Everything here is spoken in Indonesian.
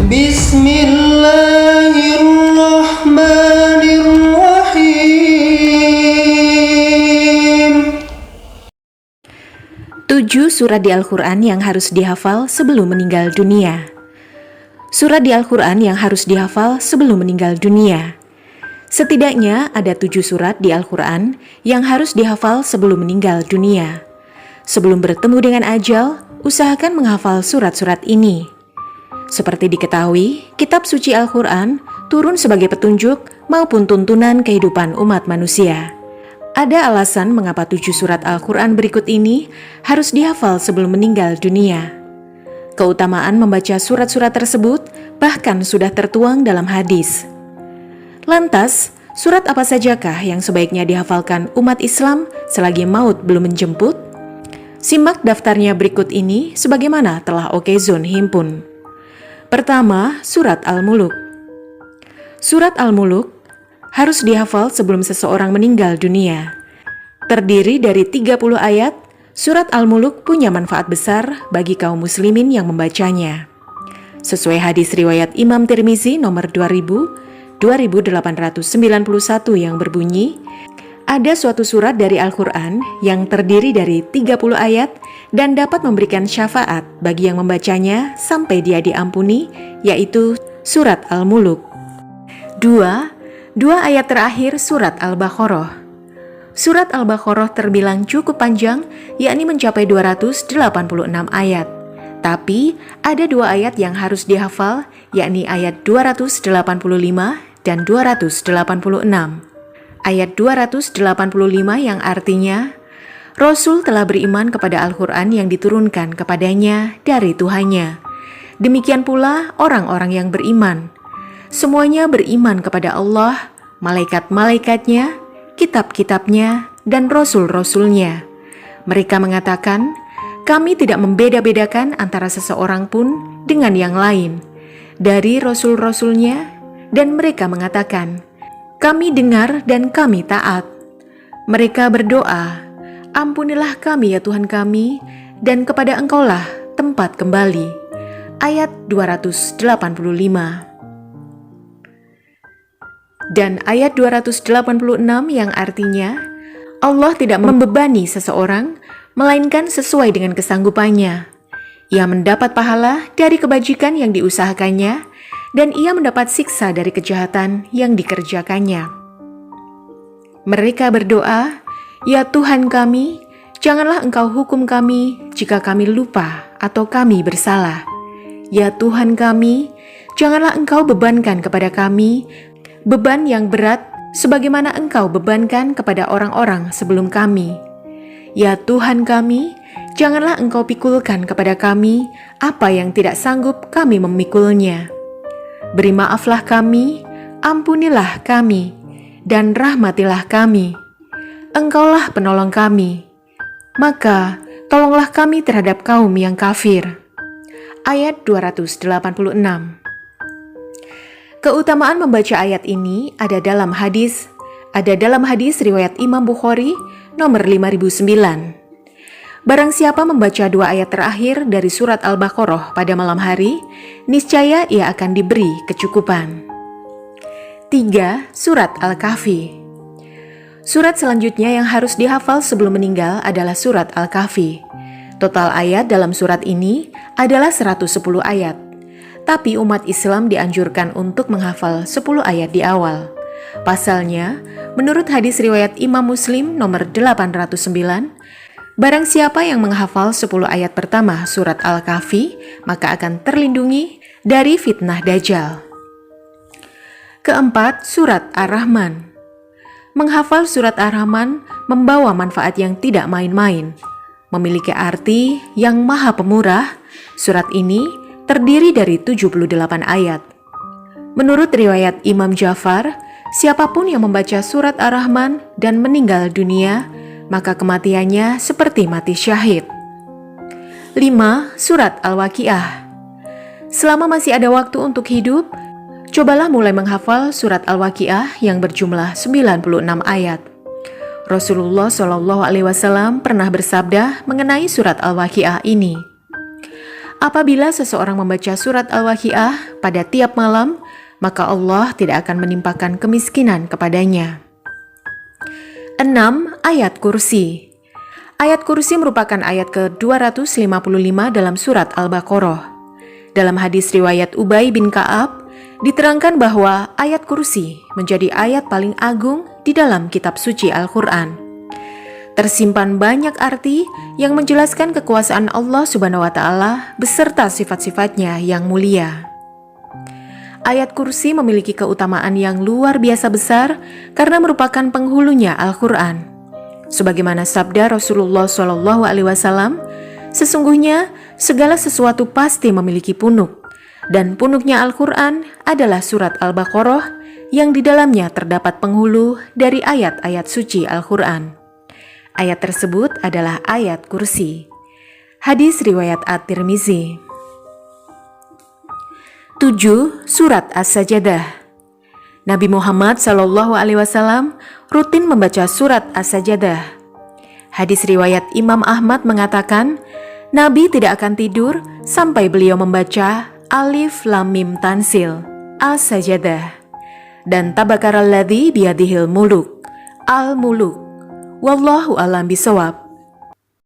Bismillahirrahmanirrahim. 7 surat di Al-Quran yang harus dihafal sebelum meninggal dunia. Surat di Al-Quran yang harus dihafal sebelum meninggal dunia. Setidaknya ada 7 surat di Al-Quran yang harus dihafal sebelum meninggal dunia. Sebelum bertemu dengan ajal, usahakan menghafal surat-surat ini. Seperti diketahui, kitab suci Al-Quran turun sebagai petunjuk maupun tuntunan kehidupan umat manusia. Ada alasan mengapa 7 surat Al-Quran berikut ini harus dihafal sebelum meninggal dunia. Keutamaan membaca surat-surat tersebut bahkan sudah tertuang dalam hadis. Lantas, surat apa sajakah yang sebaiknya dihafalkan umat Islam selagi maut belum menjemput? Simak daftarnya berikut ini sebagaimana telah Okezone himpun. Pertama, surat Al-Muluk. Surat Al-Muluk harus dihafal sebelum seseorang meninggal dunia. Terdiri dari 30 ayat, surat Al-Muluk punya manfaat besar bagi kaum muslimin yang membacanya. Sesuai hadis riwayat Imam Tirmizi nomor 2891 yang berbunyi, ada suatu surat dari Al-Quran yang terdiri dari 30 ayat dan dapat memberikan syafaat bagi yang membacanya sampai dia diampuni, yaitu surat Al-Muluk. Dua ayat terakhir surat Al-Baqarah. Surat Al-Baqarah terbilang cukup panjang, yakni mencapai 286 ayat. Tapi ada 2 ayat yang harus dihafal, yakni ayat 285 dan 286. Ayat 285 yang artinya, Rasul telah beriman kepada Al-Quran yang diturunkan kepadanya dari Tuhannya. Demikian pula orang-orang yang beriman. Semuanya beriman kepada Allah, malaikat-malaikatnya, kitab-kitabnya, dan rasul-rasulnya. Mereka mengatakan, kami tidak membeda-bedakan antara seseorang pun dengan yang lain dari rasul-rasulnya, dan mereka mengatakan, kami dengar dan kami taat. Mereka berdoa, ampunilah kami ya Tuhan kami, dan kepada Engkaulah tempat kembali. Ayat 285. Dan ayat 286 yang artinya, Allah tidak membebani seseorang, melainkan sesuai dengan kesanggupannya. Ia mendapat pahala dari kebajikan yang diusahakannya, dan ia mendapat siksa dari kejahatan yang dikerjakannya. Mereka berdoa, ya Tuhan kami, janganlah Engkau hukum kami jika kami lupa atau kami bersalah. Ya Tuhan kami, janganlah Engkau bebankan kepada kami beban yang berat sebagaimana Engkau bebankan kepada orang-orang sebelum kami. Ya Tuhan kami, janganlah Engkau pikulkan kepada kami apa yang tidak sanggup kami memikulnya. Beri maaflah kami, ampunilah kami, dan rahmatilah kami. Engkaulah penolong kami, maka tolonglah kami terhadap kaum yang kafir. Ayat 286. Keutamaan membaca ayat ini ada dalam hadis riwayat Imam Bukhari nomor 5009. Barang siapa membaca 2 ayat terakhir dari surat Al-Baqarah pada malam hari, niscaya ia akan diberi kecukupan. 3. Surat Al-Kahfi. Surat selanjutnya yang harus dihafal sebelum meninggal adalah surat Al-Kahfi. Total ayat dalam surat ini adalah 110 ayat. Tapi umat Islam dianjurkan untuk menghafal 10 ayat di awal. Pasalnya, menurut hadis riwayat Imam Muslim nomor 809, barang siapa yang menghafal 10 ayat pertama surat Al-Kahfi, maka akan terlindungi dari fitnah Dajjal. Keempat, surat Ar-Rahman. Menghafal surat Ar-Rahman membawa manfaat yang tidak main-main. Memiliki arti yang maha pemurah, surat ini terdiri dari 78 ayat. Menurut riwayat Imam Ja'far, siapapun yang membaca surat Ar-Rahman dan meninggal dunia, maka kematiannya seperti mati syahid. 5. Surat Al-Waqiah. Selama masih ada waktu untuk hidup, cobalah mulai menghafal surat Al-Waqiah yang berjumlah 96 ayat. Rasulullah SAW pernah bersabda mengenai surat Al-Waqiah ini, Apabila seseorang membaca surat Al-Waqiah pada tiap malam, maka Allah tidak akan menimpakan kemiskinan kepadanya. 6. Ayat kursi. Ayat kursi merupakan ayat ke-255 dalam surat Al-Baqarah. Dalam hadis riwayat Ubay bin Ka'ab, diterangkan bahwa ayat kursi menjadi ayat paling agung di dalam kitab suci Al-Quran. Tersimpan banyak arti yang menjelaskan kekuasaan Allah Subhanahu wa Ta'ala beserta sifat-sifatnya yang mulia. Ayat kursi memiliki keutamaan yang luar biasa besar karena merupakan penghulunya Al-Quran. Sebagaimana sabda Rasulullah SAW, sesungguhnya segala sesuatu pasti memiliki punuk, dan punuknya Al-Quran adalah surat Al-Baqarah yang di dalamnya terdapat penghulu dari ayat-ayat suci Al-Quran. Ayat tersebut adalah ayat kursi. Hadis riwayat At-Tirmizi. 7. Surat As-Sajadah. Nabi Muhammad SAW rutin membaca surat As-Sajadah. Hadis riwayat Imam Ahmad mengatakan, Nabi tidak akan tidur sampai beliau membaca Alif Lam Mim Tansil, As-Sajadah, dan Tabarakalladzi biyadihil muluk, Al-Muluk. Wallahu a'lam bishawab.